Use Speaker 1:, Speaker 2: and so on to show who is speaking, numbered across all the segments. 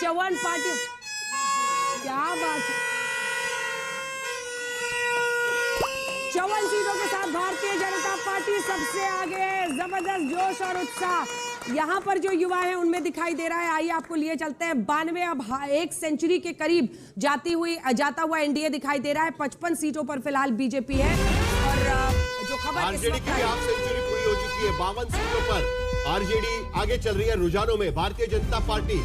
Speaker 1: 54 party, क्या बात है। 54 सीटों के साथ भारतीय जनता पार्टी सबसे आगे है। जबरदस्त जोश और उत्साह यहाँ पर जो युवा है उनमें दिखाई दे रहा है। आइए आपको लिए चलते हैं 92, अब 1 सेंचुरी के करीब जाता हुआ एनडीए दिखाई दे रहा है। 55 सीटों पर फिलहाल बीजेपी है और जो खबर
Speaker 2: आरजेडी की हाफ सेंचुरी पूरी हो चुकी है। 52 सीटों पर आरजेडी आगे चल रही है। रुझानों में भारतीय जनता पार्टी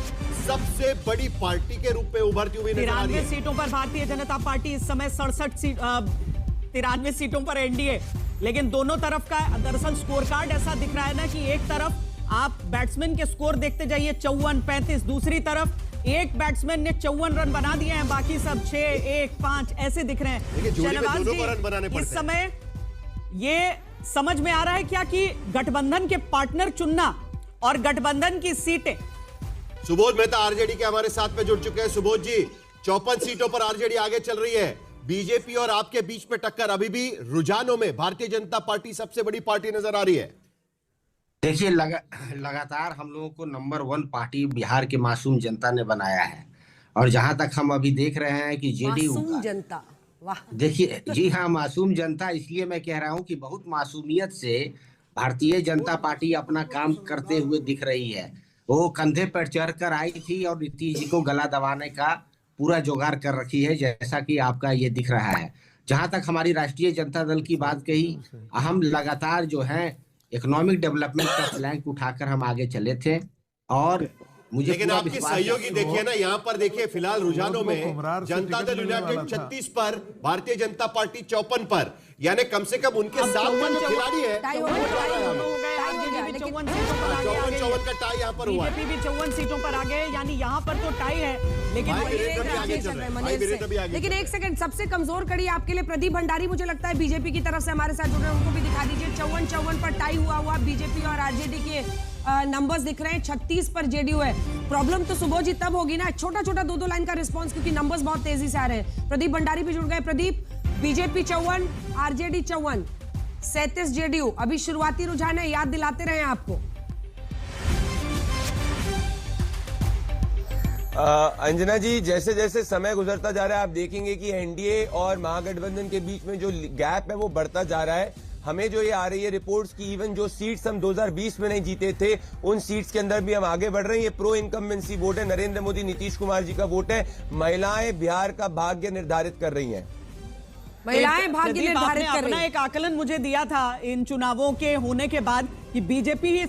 Speaker 2: सबसे बड़ी पार्टी के रूप में उभरती हुई नजर आ रही है।
Speaker 3: 93 सीटों पर भारतीय जनता पार्टी इस समय 93 सीटों पर एनडीए, लेकिन दोनों तरफ का दरअसल स्कोर कार्ड ऐसा दिख रहा है ना कि एक तरफ आप बैट्समैन के स्कोर देखते जाइए 54-35, दूसरी तरफ एक बैट्समैन ने 54 रन बना दिए हैं, बाकी सब 6-1-5 ऐसे दिख रहे हैं। शहनवाज जी, इस समय ये समझ में आ रहा है क्या कि गठबंधन के पार्टनर चुनना और गठबंधन की सीटें।
Speaker 2: सुबोध मेहता आरजेडी के हमारे साथ में जुड़ चुके हैं। सुबोध जी, 54 सीटों पर आरजेडी आगे चल रही है। बीजेपी और आपके बीच में टक्कर, अभी भी रुझानों में भारतीय जनता पार्टी सबसे बड़ी पार्टी नजर आ रही है।
Speaker 4: देखिए, लगातार हम लोगों को नंबर 1 पार्टी बिहार की मासूम जनता ने बनाया है और जहां तक हम अभी देख रहे हैं कि जेडीयू
Speaker 1: मासूम जनता, वाह।
Speaker 4: देखिए, जी हाँ, मासूम जनता, इसलिए मैं कह रहा हूं कि बहुत मासूमियत से भारतीय जनता पार्टी अपना काम करते हुए दिख रही है। वो कंधे पर चढ़कर आई थी और नीतीश जी को गला दबाने का पूरा जुगाड़ कर रखी है, जैसा कि आपका ये दिख रहा है। जहां तक हमारी राष्ट्रीय जनता दल की बात कही, हम लगातार जो है इकोनॉमिक डेवलपमेंट का प्लान उठाकर हम आगे चले थे और मुझे
Speaker 2: लेकिन आपके सहयोगी देखिए ना, यहाँ पर देखिए फिलहाल रुझानों में जनता दल यूनाइटेड 36 पर, भारतीय जनता पार्टी 54 पर, यानी कम से कम उनके साथ में जो खिलाड़ी है 54 का टाई यहाँ पर हुआ है।
Speaker 3: बीजेपी भी 54 सीटों पर आगे, यानी यहाँ पर तो टाई है, लेकिन
Speaker 1: लेकिन एक सेकंड, सबसे कमजोर कड़ी आपके लिए प्रदीप भंडारी मुझे लगता है बीजेपी की तरफ से हमारे साथ जुड़ रहे हैं, उनको भी दिखा दीजिए। 54 पर टाई हुआ बीजेपी और आरजेडी के नंबर्स दिख रहे हैं। 36 पर जेडीयू है। प्रॉब्लम तो सुबोध जी तब होगी ना, छोटा छोटा 2-2 लाइन का रिस्पांस, क्योंकि नंबर्स बहुत तेजी से आ रहे हैं। प्रदीप भंडारी भी जुड़ गए। Pradeep, BJP 54, RJD 54, 37 JDU. अभी शुरुआती रुझान है, याद दिलाते रहे आपको।
Speaker 5: अंजना जी, जैसे जैसे समय गुजरता जा रहा है आप देखेंगे कि एनडीए और महागठबंधन के बीच में जो गैप है वो बढ़ता जा रहा है। हमें जो ये आ रही है रिपोर्ट्स की इवन जो सीट्स हम 2020 में नहीं जीते थे, उन सीट्स के अंदर भी हम आगे बढ़ रहे हैं। ये प्रो इनकम्बेंसी वोट है, नरेंद्र मोदी, नीतीश कुमार जी का वोट है। महिलाएं बिहार का भाग्य निर्धारित कर रही हैं।
Speaker 1: महिलाएं भाग्य निर्धारित कर रही हैं।
Speaker 3: अपना एक आकलन मुझे दिया था इन चुनावों के होने के बाद कि बीजेपी ही